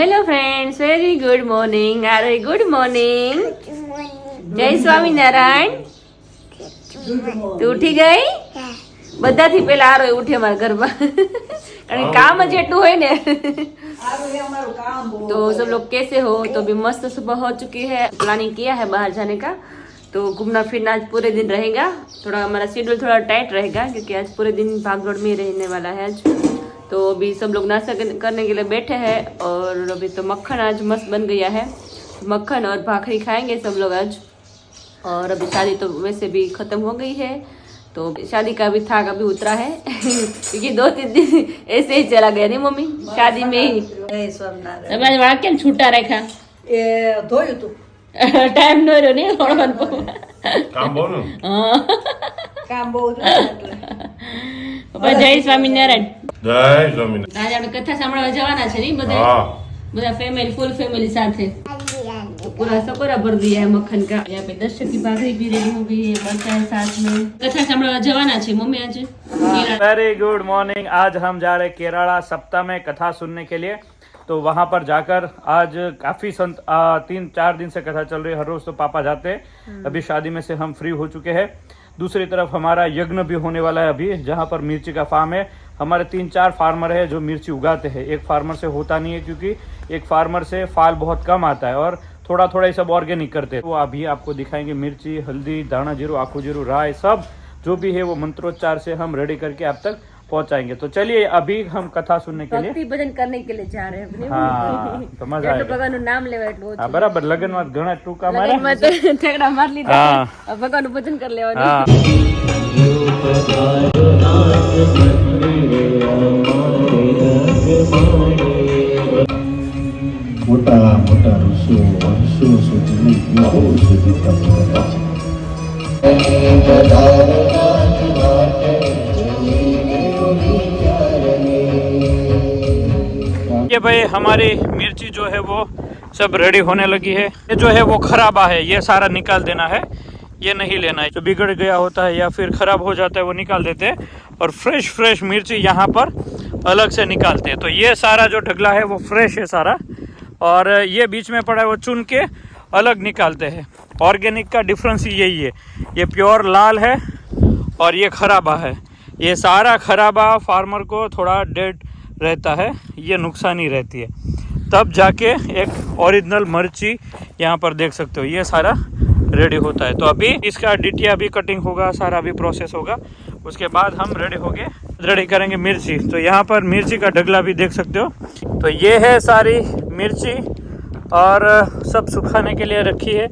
Hello friends, very good morning. આરે good morning. જય સ્વામિનારાયણ. તું ઉઠી ગઈ? બધાથી પેલા આરો ઉઠે અમારા ઘરમાં, કારણ કે કામ જ એટલું હોય ને. तो सब लोग कैसे हो? तो अभी मस्त सुबह हो चुकी है. प्लानिंग किया है बाहर जाने का, तो घूमना फिरना आज पूरे दिन रहेगा. थोड़ा हमारा शेड्यूल थोड़ा टाइट रहेगा क्योंकि आज पूरे दिन भागदौड़ में रहने वाला है आज. तो अभी सब लोग नाश्ता करने के लिए बैठे हैं और अभी तो मक्खन आज मस्त बन गया है. मक्खन और भाखरी खाएंगे सब लोग आज. और अभी शादी तो वैसे भी ख़त्म हो गई है, तो शादी का भी थाक अभी उतरा है क्योंकि 2-3 दिन ऐसे ही चला गया नहीं मम्मी, शादी में ही. તમારે વાળ કેમ છૂટા રાખ્યા? એ ધોયું તું ટાઈમ નો રહ્યો ને ઓળવાનું કામ બહુ ને કામ બહુ હતું એટલે. પપ્પા જય સ્વામિનારાયણ. જય સ્વામિનારાયણ. આજે આપણે કથા સાંભળવા જવાના છે ને બધા हाँ બધા ફેમિલી फुल फैमिली साथ है. तो पूरा सकोरा भर दिया है मक्खन का. यहाँ पे दर्शक की भाखरी भी रेडी हो गई है, बच्चा है साथ में. कथा सांभळवा जवाना छे मम्मी आज. Very good morning. आज हम जा रहे केरला सप्ताह में कथा सुनने के लिए. तो वहाँ पर जाकर आज काफी 3-4 दिन से कथा चल रही है. हर रोज तो पापा जाते हैं. अभी शादी में से हम फ्री हो चुके हैं. दूसरी तरफ हमारा यज्ञ भी होने वाला है अभी, जहाँ पर मिर्ची का फार्म है. हमारे 3-4 फार्मर है जो मिर्ची उगाते हैं. एक फार्मर से होता नहीं है क्योंकि एक फार्मर से फाल बहुत कम आता है और थोड़ा थोड़ा ये सब ऑर्गेनिक करते हैं. वो अभी आपको दिखाएंगे. मिर्ची, हल्दी, दाना जीरो, आखू जीरो, राय सब जो भी है वो मंत्रोच्चार से हम रेडी करके आप तक पहुंचाएंगे. तो चलिए अभी हम कथा सुनने के लिए भक्ति भजन करने के लिए जा रहे हैं. हाँ तो मजा तो आएगा. भगवान નું નામ લેવા એટલું हाँ बराबर. लगन में घना टूका मारा. લગનમાં તો ઠેકડા માર લીધા. हाँ હવે ભગવાનનું ભજન કરી લેવાનું. हाँ મોટા મોટા ઋષિઓ વર્ષો સુધી યુગો સુધી તપ કર્યા છે. ये भाई हमारी मिर्ची जो है वो सब रेडी होने लगी है. ये जो है वो खराबा है, ये सारा निकाल देना है. ये नहीं लेना है. जो बिगड़ गया होता है या फिर खराब हो जाता है वो निकाल देते हैं और फ्रेश मिर्ची यहाँ पर अलग से निकालते हैं. तो ये सारा जो ढगला है वो फ्रेश है सारा, और ये बीच में पड़ा है वो चुन के अलग निकालते हैं. ऑर्गेनिक का डिफरेंस यही है. ये प्योर लाल है और ये खराबा है. ये सारा खराबा फार्मर को थोड़ा डेड रहता है, ये नुकसानी रहती है. तब जाके एक ओरिजिनल मिर्ची यहाँ पर देख सकते हो. ये सारा रेडी होता है. तो अभी इसका डिटिया भी कटिंग होगा, सारा भी प्रोसेस होगा. उसके बाद हम रेडी करेंगे मिर्ची. तो यहाँ पर मिर्ची का ढगला भी देख सकते हो. तो ये है सारी मिर्ची और सब सुखाने के लिए रखी है.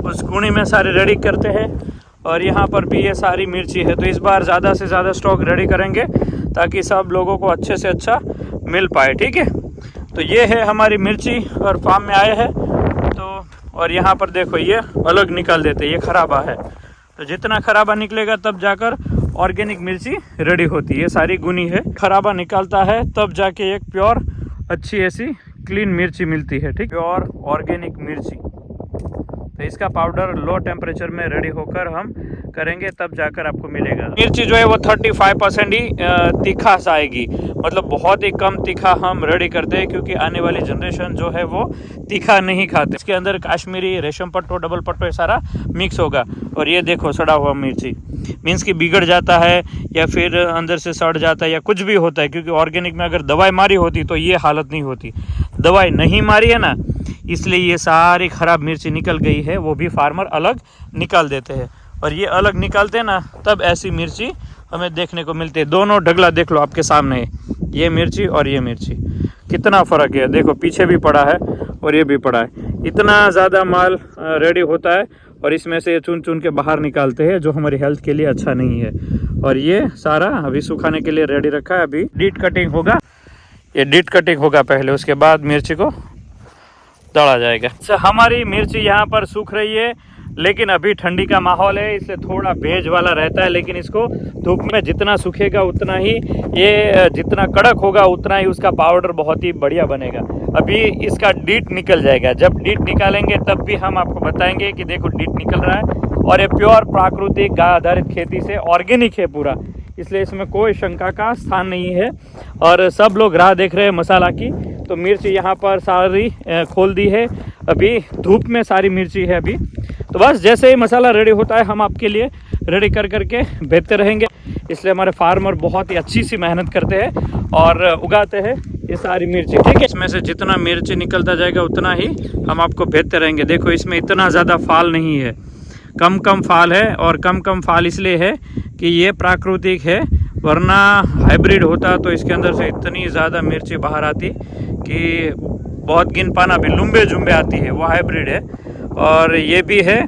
उस गुणी में सारे रेडी करते हैं. और यहाँ पर भी ये सारी मिर्ची है. तो इस बार ज़्यादा से ज़्यादा स्टॉक रेडी करेंगे ताकि सब लोगों को अच्छे से अच्छा मिल पाए. ठीक है. तो ये है हमारी मिर्ची और फार्म में आए हैं. तो और यहाँ पर देखो ये अलग निकाल देते. ये खराबा है, तो जितना खराबा निकलेगा तब जाकर ऑर्गेनिक मिर्ची रेडी होती है. ये सारी गुनी है. खराबा निकालता है तब जाके एक प्योर अच्छी ऐसी क्लीन मिर्ची मिलती है. ठीक, प्योर ऑर्गेनिक मिर्ची. तो इसका पाउडर लो टेम्परेचर में रेडी होकर हम करेंगे तब जाकर आपको मिलेगा. मिर्ची जो है वो 35% ही तीखा सा आएगी. मतलब बहुत ही कम तीखा हम रेडी करते हैं क्योंकि आने वाली जनरेशन जो है वो तीखा नहीं खाते. इसके अंदर काश्मीरी, रेशम पट्टो, डबल पट्टो ये सारा मिक्स होगा. और ये देखो सड़ा हुआ मिर्ची, मीन्स कि बिगड़ जाता है या फिर अंदर से सड़ जाता है या कुछ भी होता है. क्योंकि ऑर्गेनिक में अगर दवाई मारी होती तो ये हालत नहीं होती. दवाई नहीं मारी है ना, इसलिए ये सारी खराब मिर्ची निकल गई है. वो भी फार्मर अलग निकाल देते हैं. और ये अलग निकालते हैं ना, तब ऐसी मिर्ची हमें देखने को मिलती है. दोनों ढगला देख लो आपके सामने है. ये मिर्ची और ये मिर्ची, कितना फ़र्क है. देखो पीछे भी पड़ा है और ये भी पड़ा है. इतना ज़्यादा माल रेडी होता है और इसमें से चुन चुन के बाहर निकालते हैं जो हमारी हेल्थ के लिए अच्छा नहीं है. और ये सारा अभी सुखाने के लिए रेडी रखा है. अभी डीट कटिंग होगा. ये डीट कटिंग होगा पहले, उसके बाद मिर्ची को दड़ा जाएगा. अच्छा, हमारी मिर्ची यहाँ पर सूख रही है, लेकिन अभी ठंडी का माहौल है इसलिए थोड़ा भेज वाला रहता है. लेकिन इसको धूप में जितना सूखेगा उतना ही, ये जितना कड़क होगा उतना ही उसका पाउडर बहुत ही बढ़िया बनेगा. अभी इसका डीट निकल जाएगा. जब डीट निकालेंगे तब भी हम आपको बताएंगे कि देखो डीट निकल रहा है. और ये प्योर प्राकृतिक गाय आधारित खेती से ऑर्गेनिक है पूरा. इसलिए इसमें कोई शंका का स्थान नहीं है। और सब लोग राह देख रहे हैं मसाला की, तो तो मिर्ची यहाँ पर सारी खोल दी है, अभी धूप में सारी मिर्ची है अभी। तो बस जैसे ही मसाला रेडी होता है हम आपके लिए रेडी कर करके भेजते रहेंगे। इसलिए हमारे फार्मर बहुत ही अच्छी सी मेहनत करते हैं और उगाते हैं ये सारी मिर्ची, ठीक है। इसमें से जितना मिर्ची निकलता जाएगा उतना ही हम आपको भेजते रहेंगे। देखो इसमें इतना ज़्यादा फाल नहीं है, कम कम फाल है, और कम कम फाल इसलिए है कि ये प्राकृतिक है, वरना हाइब्रिड होता तो इसके अंदर से इतनी ज़्यादा मिर्ची बाहर आती कि बहुत गिन पाना भी, लंबे जुम्बे आती है। वो हाइब्रिड है और ये भी है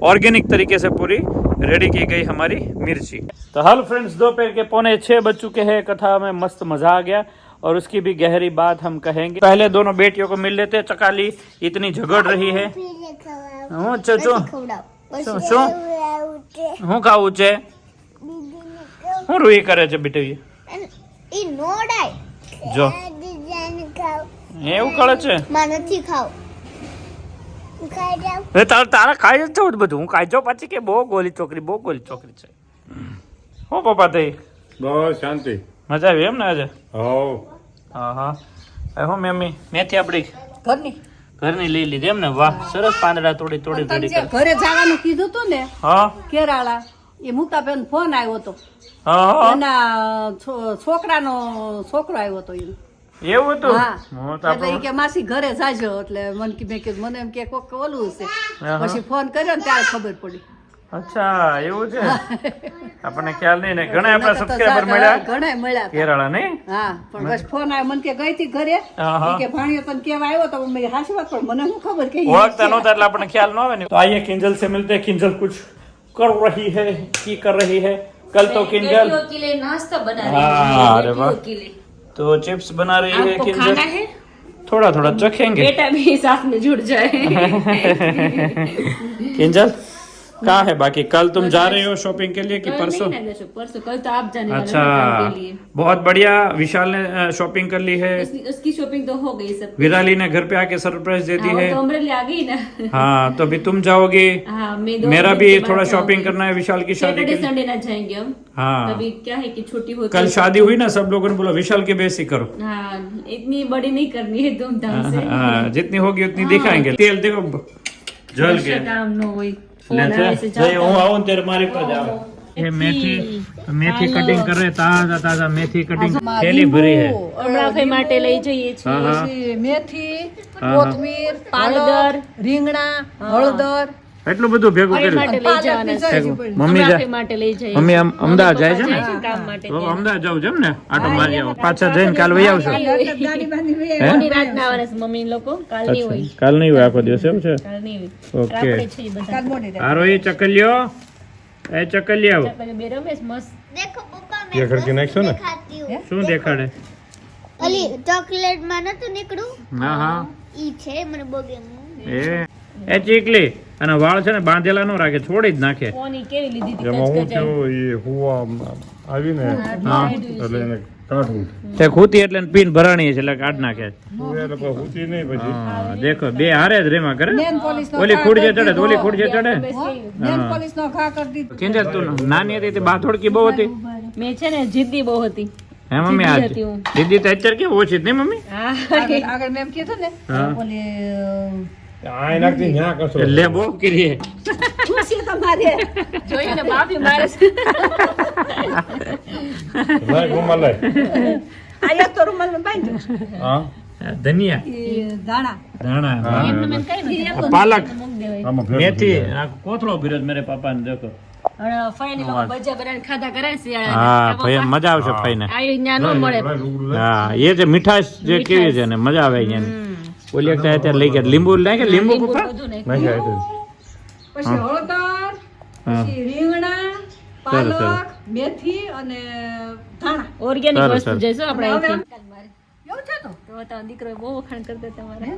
ऑर्गेनिक तरीके से पूरी रेडी की गई हमारी मिर्ची। तो हेलो फ्रेंड्स, दोपहर के 5:45 बज चुके हैं। कथा में मस्त मजा आ गया और उसकी भी गहरी बात हम कहेंगे। पहले दोनों बेटियों को मिल लेते। चकाली इतनी झगड़ रही है। હું ખાવું છે? હું રૂઈ કરે છે બેટા? જો એવું કરે છે. તારા ખાઈ જ છું બધું. હું ખાઈ જાઉં પછી કે બહુ ગોલી છોકરી, બહુ ગોલી છોકરી છે. હું પપ્પા થઈ બસ શાંતિ. મજા આવી એમ ને આજે? હોવ. હા હા. હું મમ્મી મેથી આપણી ઘરની ઘરની લઈ લીધી એમ ને? વાહ, સરસ પાંદડા તોડી તોડી તોડી. ઘરે જવાનું કીધું તું ને હા કેરાળા, એ મુક્તાબેન ફોન આવ્યો હતો, હા એના છોકરાનો છોકરો આવ્યો હતો એમ. એવું હતું? હા, હું તો એટલે ઈ કે માસી ઘરે જાજો, એટલે મને મેં કીધું મને એમ કે કોક ઓલું છે. હા. પછી ફોન કર્યો ને ત્યારે ખબર પડી. અચ્છા એવું છે. આપણને ખ્યાલ નહીં ને. ઘણા આપણા સબસ્ક્રાઇબર મળ્યા ઘણા મળ્યા હતા. કેરાળા નહીં? હા, પણ બસ ફોન આવ્યો મને કે ગઈ હતી ઘરે, હા, હા. ઈ કે ભાણિયો તને કેવા આવ્યો તો મેં હાચી વાત, પણ મને શું ખબર કે ઈ ओळखता नहोता એટલે આપણને ખ્યાલ ન આવે ને. तो आइए किंजल से मिलते हैं। किंजल कुछ कर रही है, की कर रही है कल तो किंजल बेटियों के लिए नाश्ता बना रही हाँ, हूँ, अरे वाह। बेटियों के लिए। तो चिप्स बना रही है आपको खाना किंजल। है? थोड़ा थोड़ा चखेंगे। बेटा भी साथ में जुड़ जाए। किंजल कहाँ है बाकी? कल तुम जा रहे हो शॉपिंग के लिए कि कल परसों? नहीं ना जैसे परसों, कल तो आप जाने वाले अच्छा, हैं काम के लिए। बहुत बढ़िया। विशाल ने शॉपिंग कर ली है, उसकी शॉपिंग तो हो गई सब। विराली ने घर पे आके सरप्राइज दे दी हाँ, वो है। तो अमरेली आ गई ना। हाँ, तो अभी तुम जाओगे। हाँ, मैं 2 मेरा दिन भी के बाद थोड़ा जाऊंगी। शॉपिंग करना है विशाल की शादी के सैटरडे लिए। संडे ना जाएंगे हम। हाँ, अभी क्या है कि छुट्टी होती कल है। शादी हुई ना, सब लोगों ने बोला विशाल के बेस ही करो। हाँ, इतनी बड़ी नहीं करनी है धूमधाम से। हाँ, जितनी होगी उतनी दिखाएंगे। तेल देखो जल ऐसा गया। काम न होई। ले फोन आए से तो, ये जाता હું है। આવું ને ત્યારે મારી પર જાવ। ये मेथी मेथी कटिंग कर रहे, ताजा ताजा मेथी कटिंग थैली भरी है। હમણાં ભાઈ માટે લઈ જઈએ છીએ। हाँ हाँ પછી મેથી, હા. કોથમીર, પાલક, હળદર, રીંગણા, હળદર, એટલું બધું ભેગું ભાઈ કર્યું। માટે લઈ જવાના છે। પાલક બી મમ્મી હમણાં જા ભાઈ માટે લઈ જઈએ। મમ્મી આમ અમદાવાદ જાય છે ને? જાય છે કામ માટે તો ત્યાં। અમદાવાદ જાવ છે એમ ને? આટો મારી આવો, પાછા જઈને કાલ વહી આવશો? દાદી બાંધી વહી હે? મોડી રાતના આવવાના છે મમ્મી લોકો, કાલ નહીં હોય। અચ્છા, કાલ નહીં હોય આખો દિવસ એમ છે? કાલ નહીં હોય। ઓકે। આપણે છીએ બધા। કાલ મોડી રાત. હારો એ ચકલિયો, એ ચકલિયો ચાલો, બે રમેશ મસ્ત। देखो पप्पा ये मैं खड़की नाखशो ने? खाती हूँ શું દેખાડે? अली चॉकलेट में न तो निकलू હા હા, ई छे મને બહુ ગમ્યું એ ચીકલી અને વાળ છે ને બાંધેલા ન રાખે, છોડી જ નાખે। કોની કેવી લીધી હતી એમાં હું કચકચાઈ? થયું એ હુવા આવીને હા, એટલે એને કાઢવું તે ખૂતી એટલે એને પીન ભરાણી છે એટલે કાઢ નાખે। એટલે પછી હુતી નહીં પછી હા, દેખો બે હારે જ રેમાં કરે। નેલ પોલિશનો ઓલી ઘા ખુરજે કરી ચડે તો ઓલી દીધો. ખુરજે ચડે। નેલ પોલિશનો ઘા કરી દીધો. કિંજલ તું નાની હતી તે બાથોડકી બહુ હતી મેં છે ને જીદ્દી બહુ હતી। હે મમ્મી? જીદ્દી આ હતી હું। દીદી તો અત્યારે કેવું ઓછી જ નહીં મમ્મી? હા, આગળ મેં એમ કીધું ને હા. ઓલી આ નાખતી ન્યા કશો લે બહુ કરીએ। ખુશી તમારે જોયું ને બાપી મારે છે। લાય ગુમા લાય આયા તો રૂમાલમાં બાંધ્યો. હા ધનિયા, ઈ દાણા ધાણા, એમને મેં કઈ દીધી પાલક, મૂકી દેવાય। આમાં ભેગું મેથી, ભેગું. આ કોથળો ભર્યો છે મેરે પાપા ને દેખો। અને ફાઈની લોકો ભજીયા બનાવીને ખાધા કરે છે હા શિયાળાના। ભાઈ મજા આવશે ખાઈને। આવી ન્યા ન મળે। લાય લુગડું લાય. હા, એ જે મીઠાશ જે કેવી છે ને મજા આવે અહીંયાની। ઓલી એક અત્યારે લઈ ગયા લીંબુ નાખે, લીંબુ પપ્પા બધું નહીં। નાખ્યા એટલે. પછી હળદર, હા. પછી રીંગણા, સરસ, પાલક, મેથી અને ધાણા. ઓર્ગેનિક સરસ, વસ્તુ સરસ. જઈશું આપણે હવે અહીંથી। એવું છે તો તો તારો દીકરો બહુ વખાણ કરતો તમારે।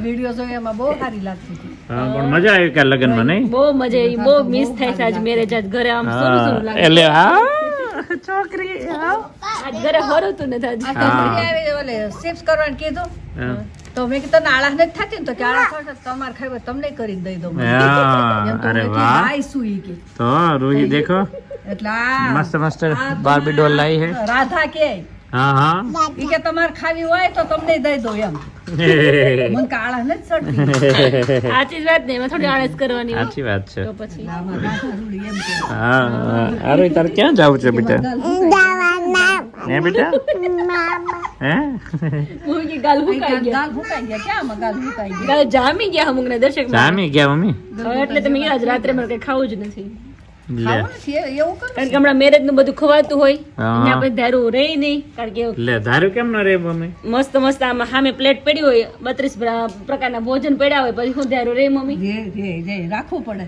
વિડીયો જોઈ એમાં બહુ સારી લાગતી હતી. હા, પણ મજા આવી કે લગનમાં નહીં? બહુ મજા આવી, બહુ મિસ થાય છે આજ મેરેજ। આજ ઘરે આમ સુરું સુરું હા, લાગે। એટલે હા છોકરી આજ ઘરે હરતું નથી આજ। આ કંપની આવી ઓલે chips કરવાનું કીધું હા. તો મેં કીધું તને આળસ નથી થતી ને તો કે આળસ થશે તો તમારે ખાઈ હોય તમને કરીને દઈ દઉં. હા, એમ તો અરે મેં કીધું, વાહ। આઈશું ઈ કે. તો રૂહી દેખો એટલે આ મસ્ત મસ્ત બાર્બી ડોલ લાવી હે। રાધા કે હા હા ઈ કે તમારે ખાવી હોય તો તમને દઈ દો એમ મને કાળા નથી ચડતી સાચી જ વાત ને એમાં થોડી આળસ કરવાની હોય. સાચી વાત છે તો પછી આમાં ગાંઠા રૂડી એમ કે હા અરે તારે ક્યાં જાવ છે બેટા હે બેટા હે મમ્મી ગાલ હુકાઈ ગયા ગાલ ફૂકાઈ ગયા ક્યાં આમાં ગાલ ફૂકાઈ ગયા ગાલ જામી ગયા અમુક ને દર્શક જામી ગયા મમ્મી એટલે તમે આજ રાત્રે મારે કઈ ખાવું જ નથી લે ખાવું નથી એવું કર કારણ કે હમણાં મેરેજ નું બધું ખવાતું હોય હા. અને આપણે ધારું રહી નહીં કારણ કે લે ધાર્યું કેમ ન રે મમ્મી મસ્ત મસ્ત આમાં સામે પ્લેટ પડી હોય 32 પ્રકારના ભોજન પડ્યા હોય પછી હું ધારું રે મમ્મી રે રાખવું પડે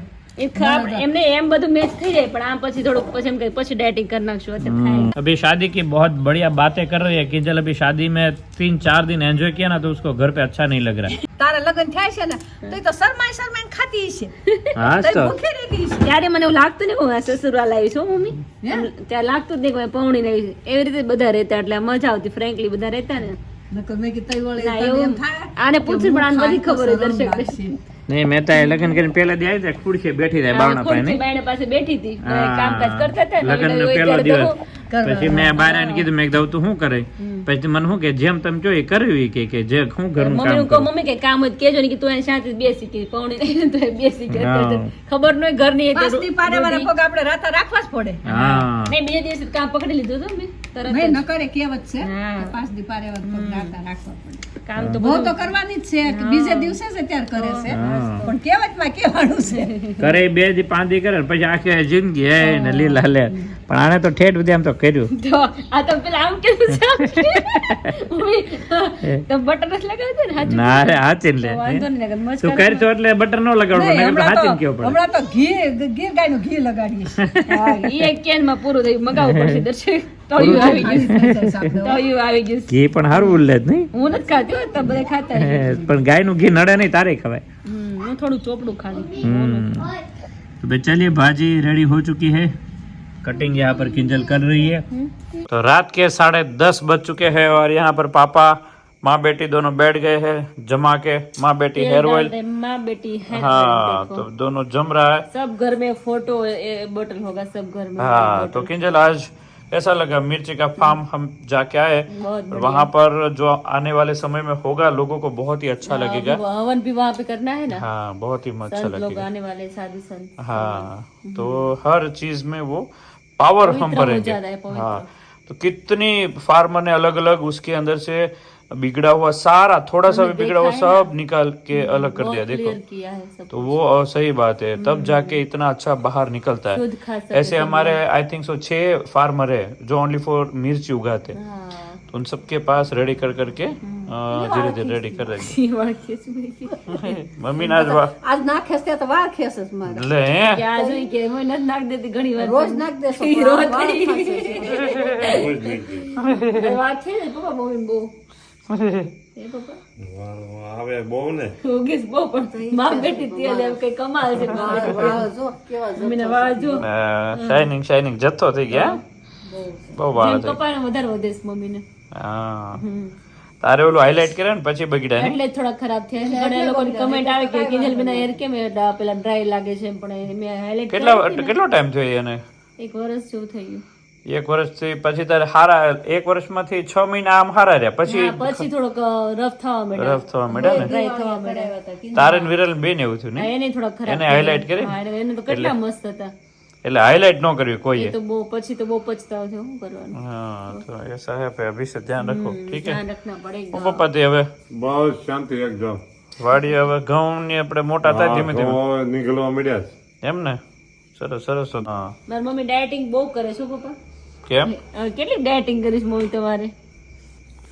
એમને એમ બધું મેચ થઈ જાય પણ આમ પછી થોડુંક પછી એમ કે પછી ડાયટિંગ કરી નાખશું અત્યારે ખાઈ अभी शादी की बहुत बढ़िया बातें कर रही है किंजल अभी शादी में 3-4 दिन एंजॉय किया ना तो उसको घर पे अच्छा नहीं लग रहा है તારા લગ્ન થાય છે ને તો ઈ તો શરમાઈ ખાતી છે हाँ તઈ तो ભૂખી રહેતી છે ત્યારે મને એવું લાગતું નહીં હું સસુરાલ આવી છું મમ્મી એમ ત્યાં લાગતું જ નહીં કે પૌણી આવી એવી રીતે બધા રહેતા એટલે મજા આવતી ફ્રેન્કલી બધા રહેતા ને નકર મેં કીધું તઈ વળી ના, તને એવું એમ થાય આને પૂછ્યું પણ આને બધી ખબર હોય શરમ દર્શક લાગશે. नहीं मैं तो लगन કરીને પહેલા દી આવી ખુરશી બેઠી રહે બાવણા પાસે ખુરશી બાયણે પાસે બેઠી હતી હા. કામકાજ કરતા હતા ને લગ્ન નો હવે પહેલો અત્યારે તો દિવસ પછી મેં બહાર આવીને કીધું મેં કીધું તું શું કરે પછી મને શું કે જેમ તમે જોઈ કરવી કે જે શું ઘરનું મમ્મી કામ નું કહું મમ્મી કે કામ જ કેજો ને કે તું એને શાંતિ બેસી કે પૌણી નહીં તો એ બેસી કે હા. ખબર ન હોય ઘરની એક પાછથી પારે વાળા પગ આપણે રાતા રાખવા જ પડે હા નહીં બીજે દિવસે કામ પકડી લીધું હતું મેં તરત નહીં જ. ન કરે કહેવત છે હા. કે પાંચ દી પારે વાળા પગ રાતા રાખવા પડે કામ તો બહુ તો કરવાની જ છે કે બીજે દિવસે જ અત્યારે કરે છે પણ કહેવતમાં કહેવાનું છે કરે 2 દી 5 દી કરે પછી આખી જિંદગી હે ને લીલા લે પણ આને તો ઠેઠ સુધી આમ તો કર્યું તો આ તો પેલા આમ કેવું છે મમ્મી તો બટર નથી લગાવ્યું ને હાચું ના રે હાચીને લે વાંધો નહીં નકર મસ્ત તું કરશો એટલે બટર ન લગાડવું નહીં, ને હાચીને કેવું પડે હમણાં તો ગીર ગાયનું ઘી લગાડીએ છીએ. હા, ઈ એક કેન માં પૂરું થયું મગાવવું પડશે દર્શક તળિયું આવી ગયું તળિયું આવી ગયું ઘી પણ સારું ઉલ્લે જ નહીં હું નથી ખાતી હો તો બધા ખાતા હશે. પણ ગાયનું ઘી નડે નહીં તારે ખવાય હું થોડું ચોપડું ખાલી तो भाई चलिए भाजी रेडी हो चुकी है कटिंग यहाँ पर किंजल कर रही है तो रात के 10:30 बज चुके हैं और यहाँ पर पापा माँ बेटी दोनों बैठ गए हैं जमा के माँ बेटी हेयर ऑयल माँ बेटी है हाँ तो दोनों जम रहा है सब घर में फोटो बोतल होगा सब घर में हाँ तो किंजल आज कैसा लगा मिर्ची का फार्म हम जाके आए बहुत और वहाँ पर जो आने वाले समय में होगा लोगों को बहुत ही अच्छा लगेगा हवन भी वहाँ पे करना है ना हाँ बहुत ही अच्छा संत लोग लगेगा आने वाले साधु संत हाँ तो हर चीज में वो पावर हम पवित्र हो भरेंगे जाता है, पवित्र। हाँ तो कितनी फार्मर ने अलग अलग उसके अंदर से बिगड़ा हुआ सारा थोड़ा सा भी बिगड़ा हुआ सब निकाल के अलग कर दिया देखो क्लियर किया है सब तो वो सही बात है तब जाके इतना अच्छा बाहर निकलता है शुद्ध खा सकते ऐसे हमारे आई थिंक सो 6 फार्मर है जो ओनली फॉर मिर्ची उगाते हैं हाँ तो उन सबके पास रेडी कर करके धीरे धीरे रेडी कर देंगे ये वाला केस में कि- मम्मी ने आज આજ નાખે છે તો વાર ખેસે છે મારે ले हैं? કે આ જોઈ કે મને નથી નાખ દેતી ઘણી વાર રોજ નાખ દેશો ઈ રોજ વાર નહીં. થશે છે. વાત છે ને પપ્પા મમ્મી બહુ એ પપ્પા આવે બહુ ને ઉગીસ બહુ પણ માં બેટી તેલ એમ કઈ કમાલ છે વાળ જો કેવા જો. મમ્મીને વાળ જો શાઇનિંગ શાઇનિંગ જથ્થો થઈ ગયા બહુ વાળ જેમ થઈ કપાળને વધારે વધે છે મમ્મીને હા તારે ઓલું હાઇલાઇટ કરે ને પછી બગડ્યા નહીં એટલે જ થોડા ખરાબ થયા છે ઘણા લોકોની કમેન્ટ આવે કે કિંજલ બેના હેર કેમ એટલા પેલા ડ્રાય લાગે છે પણ મેં હાઇલાઇટ કેટલો ટાઈમ થયો એને એક વર્ષ જેવું થઈ ગયું 1 વર્ષથી પછી તારે હારા 1 વર્ષમાંથી 6 મહિના આમ હારા રહ્યા પછી હા, પછી થોડોક રફ થવા માંડ્યા રફ થવા માંડ્યા ને ડ્રાય થવા માંડ્યા તારે ને વિરલ બેન એવું થયું હા, ને એને થોડા ખરાબ એને highlight કરી? હા, એને તો કેટલા મસ્ત હતા એટલે હાઇલાઇટ ન કરવી એ કોઈએ તો બહુ પછી તો બહુ પછતાવો થયો શું કરવાનું हाँ तो ऐसा है पे अभी से ध्यान रखो ठीक है ધ્યાન રાખના પડેગા હું પપ્પા તે હવે બહુ શાંતિ એકદમ વાડી હવે ઘઉં ની આપણે મોટા થાય ધીમે ધીમે ઘઉં નીકળવા મળ્યા છે. એમ ને સરસ સરસ હા મારી મમ્મી ડાયટિંગ બહુ કરે છે પપ્પા કેમ કેટલી ડાયટિંગ કરીશ મમ્મી તમારે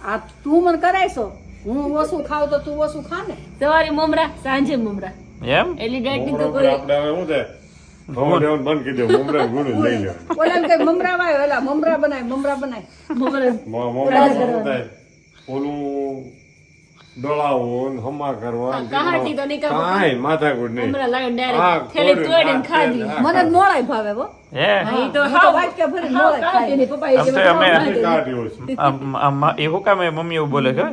આ તું મને કરાયશો હું ઓછું ખાવ તો તું ઓછું ખા ને સવારે મમરા સાંજે મમરા એમ એટલી ડાયટિંગ તો આપણે કરે હવે શું થાય ઘઉં લેવાનું બંધ કરી દે મમરા ગુણ લઈ લે ઓલા કઈ મમરા વાય ઓલા મમરા બનાય મમરા મમરા શું થાય ઓલું દળાવો ને હમા કરવા ને કહાટી તો નહીં કામ કાંઈ માથાકૂટ નહીં મમરા લાવીને હા, ડાયરેક્ટ થેલી તોડીને ખાધી મને મોળાય ભાવે હો હે ઈ તો હું તો હાવ વાટકા ભરીને હાવ મોળાય કાઢી ખાય. ને પપ્પા એ આમ તો જેવા અમે- ખાવ ખાધે. કાઢ્યો છે એવું કામ મમ્મી એવું બોલે કે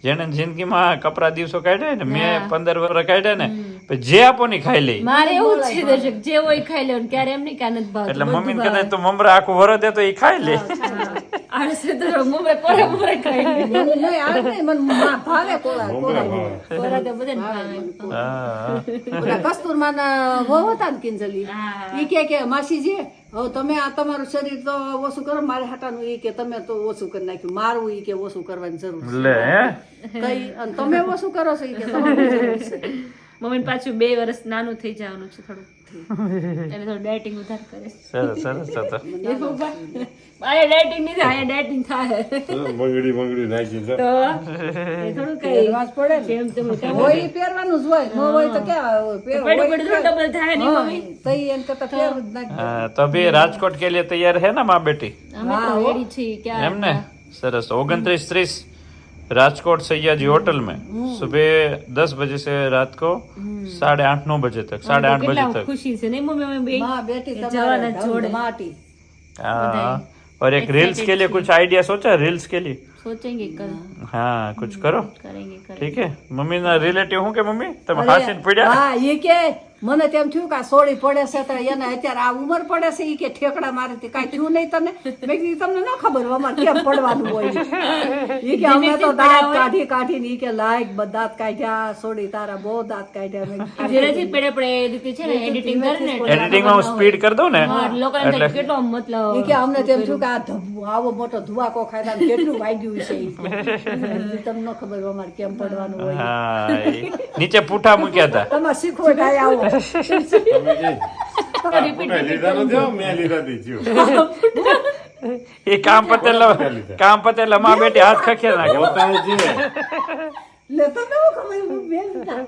જેને જિંદગીમાં કપરા દિવસો કાઢ્યા ને મેં 15 વર્ષ કાઢ્યા ને પછી જે આપો ને ખાઈ લઈ મારે એવું જ છે દર્શક જે હોય ખાઈ લેવાનું ક્યારે એમ નહીં કે આ નથી ભાવતું. એટલે બધું મમ્મી ભાવે. કદાચ તો મમરા આખું વરસ દે તો એ ખાઈ લે હા. આળસ તો મુંબઈ કોરા ખાઈ લે. મને નહીં આવે નહીં, મને ભાવે કોળા મમરા કોળા. ભાવે. કોરા તો બધાને ભાવે. હા ઓલા કસ્તુરમાના વહુ હતા ને કિંજલી, ઈ કે માસીજી હવે તમે આ તમારું શરીર તો ઓછું કરો, મારે હાટાનું ઈ કે તમે તો ઓછું કરી નાખ્યું, મારું ઈ કે ઓછું કરવાની જરૂર છે. લે હે? કઈ અને તમે ઓછું કરો છો ઈ કે તમારું જરૂર છે. મમ્મી પાછું 2 વર્ષ નાનું થઈ જવાનું છે થોડું, એટલે થોડું ડાયટિંગ વધારે કરે. સરસ સરસ તો એ પપ્પા આયા ડાયટિંગ નહીં થાય, આયા ડાયટિંગ થાય બંગડી નાખી છે. તો એ થોડું કઈ પહેરવા જ પડે ને. જેમ તેમ કામ હોય ઈ પહેરવાનું જ હોય, ન હોય તો ક્યાં હોય? પડ્યું પડ્યું થોડું ડબલ થાય નહીં મમ્મી. તો ઈ એમ કરતા પહેરવું જ નાખી. हाँ, तो अभी राजकोट के लिए तैयार है ना माँ बेटी? અમે તો રેડી છીએ ક્યાં एम ने सरस 29:30 राजकोट सैयाजी होटल में सुबह 10 बजे से रात को 8:30-9 बजे तक 8:30 बजे કેટલા तक ખુશી છે નહીં મમ્મી અમે બે માં બેટી જવાના તમારે જોડે. માટી. हाँ, और एक रील्स के लिए कुछ आइडिया सोचा रील्स के लिए? સોચेंगे કર हाँ कुछ करो કરેंगे કરેंगे. ठीक है मम्मी ना रिलेटिव हूँ के मम्मी તમે હાસીને પડ્યા હા ઈ કે મને તેમ થયું કે આ સોળી પડે છે તો એને અત્યારે આ ઉંમર પડે છે ઈ કે ઠેકડા મારે તે કાંઈ થયું નહીં તને. મેં કીધું તમને ન ખબર અમારે કેમ પડવાનું હોય. ઈ કે અમે તો દાંત કાઢીને ઈ કે લાયક દાંત કાઢ્યા, સોળી તારા બહુ દાંત કાઢ્યા. મેં કીધું, જેનાથી પડે પડે એ રીતે છે ને એડિટિંગ કરે ને એડિટિંગ માં હું સ્પીડ કરી દઉં ને લોકોને તો કેટલો મતલબ ઈ કે અમને તેમ થયું કે આવો મોટો ધુવાકો ખાતા ને કેટલું વાગ્યું છે ઈ કે. તમને ન ખબર અમારે કેમ પડવાનું હોય. હા નીચે પૂઠા મૂક્યા હતા તમારે શીખવો થાય આવો. તમે કે લીધા નથી હો, મેં લીધા દી થયું. એ કામ પતે માં બેટી હાથ ખખેર નાખે પોતાને જે લે તમને શું ખબર હું બે લીધા.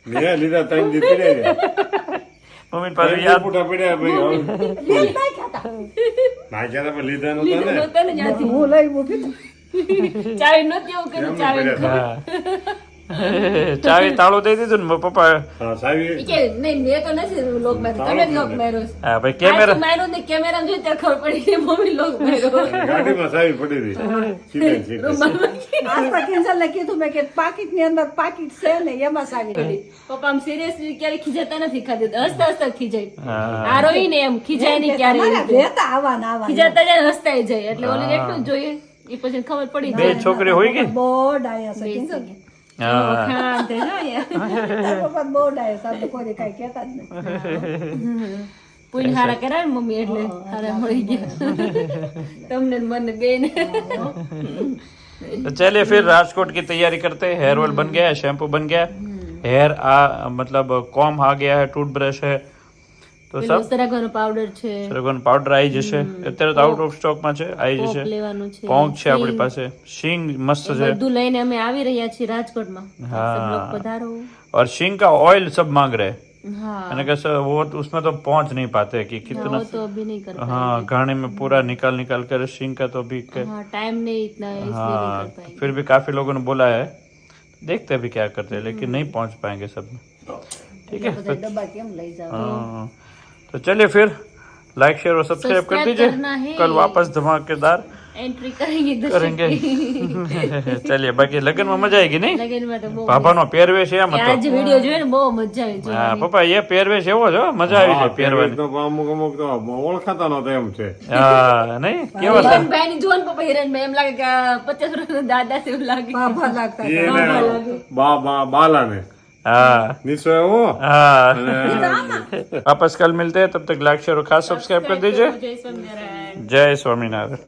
મેં લીધા 3 દી પડ્યા મમ્મી પાછું યાદ પૂટા પડ્યા ભાઈ. બે નાખ્યા હતા. નાખ્યા હતા પણ લીધા નતા ને. નહોતા ને જ્યાંથી હું લઈ મૂકી દઉં. ચાવી નહોતી એવું કર્યું એમ ચાવી પડ્યા હા. ચાવી તાળું દઈ દીધું ને પપ્પા હા સાવી ઈ કે નહીં મેં તો નથી લોક માર્યો, તમે જ લોક માર્યો છે. હા ભાઈ કેમેરા માર્યો ને કેમેરા જોઈ ત્યારે ખબર પડી કે મમ્મી લોક માર્યો. ગાડીમાં સાવી પડી રહી સીધે આજ તો કિંજલને કીધું મેં કે પાકીટની અંદર પાકીટ છે ને એમાં સાવી દીધી. પપ્પા આમ સિરિયસલી ક્યારે ખીજાતા નથી, ખાધી હસતા હસતા ખીજાય. હા. આ રોઈ ને એમ ખીજાય નહીં ક્યારે તમારા એ રીતે. રહેતા આવાના આવાના. ખીજાતા જાય હસતા જાય એટલે ઓલી એટલું જ જોઈએ એ પછી ખબર પડી બે છોકરી હોય ગઈ બહુ ડાયા છે કિંજલ. હા વખાણ થઈ જાય. તારા પપ્પા બહુ ડાયા છે, આપણે કોઈ કાંઈ કહેતા જ નહીં. પૂરી હારા કર્યા ને મમ્મી એટલે હારા મળી ગયા તમને ને મને બેને. तो चलिए फिर राजकोट की तैयारी करते हैं हेयर ऑयल बन गया है शैम्पू बन गया है हेयर आ मतलब कॉम आ गया है टूथब्रश है તો સબ સરગવાનો પાવડર છે, સરગવાનો પાવડર આવી જશે અત્યારે તો આઉટ ઓફ સ્ટોક માં છે આવી પોપ જશે લેવાનું છે, પોંક છે આપણી પાસે શીંગ મસ્ત એ છે બધું લઈને અમે આવી રહ્યા છીએ રાજકોટમાં. सब लोग पधारो. और शींग का ऑयल सब मांग रहे हैं हाँ मैंने कहा सर वो तो उसमें तो पहुंच नहीं पाते कि कितना वो तो अभी नहीं कर पाएंगे. हाँ घाने में पूरा निकाल कर शींग का तो अभी हाँ टाइम नहीं इतना है इसलिए नहीं हाँ कर पाएंगे. फिर भी काफी लोगों ने बोला है देखते हैं अभी क्या करते हैं लेकिन नहीं पहुंच पाएंगे सब में ठीक है બધા ડબ્બા કેમ લઈ જાવ? हाँ, तो चलिए फिर लाइक शेयर और सब्सक्राइब कर सब्सक्राइब दीजिए करना है. कल वापस धमाकेदार एंट्री करेंगे दर्शक करेंगे की. चलिए बाकी लगन में मजा आएगी नहीं लगन में तो બહુ બાબાનો પહેરવેશ એ કે મતલબ આજ વિડિયો જોઈને બહુ મજા આવી હા જોવાની. પપ્પા એ પહેરવેશ એવો છે હો, મજા આવી જાય પહેરવાની તો અમુક અમુક તો ઓળખાતા નહોતા એમ છે. હા નહીં કેવા છે હિરણભાઈ ની જોન પપ્પા હિરણભાઈ એમ લાગે કે આ 50 વર્ષના દાદા છે એવું લાગે. બાબા લાગતા એ એને બાલાને हाँ નિશો એવો हाँ वापस कल मिलते हैं तब तक लाइक शेयर और खास सब्सक्राइब कर दीजिए જય સ્વામિનારાયણ. जय स्वामीनारायण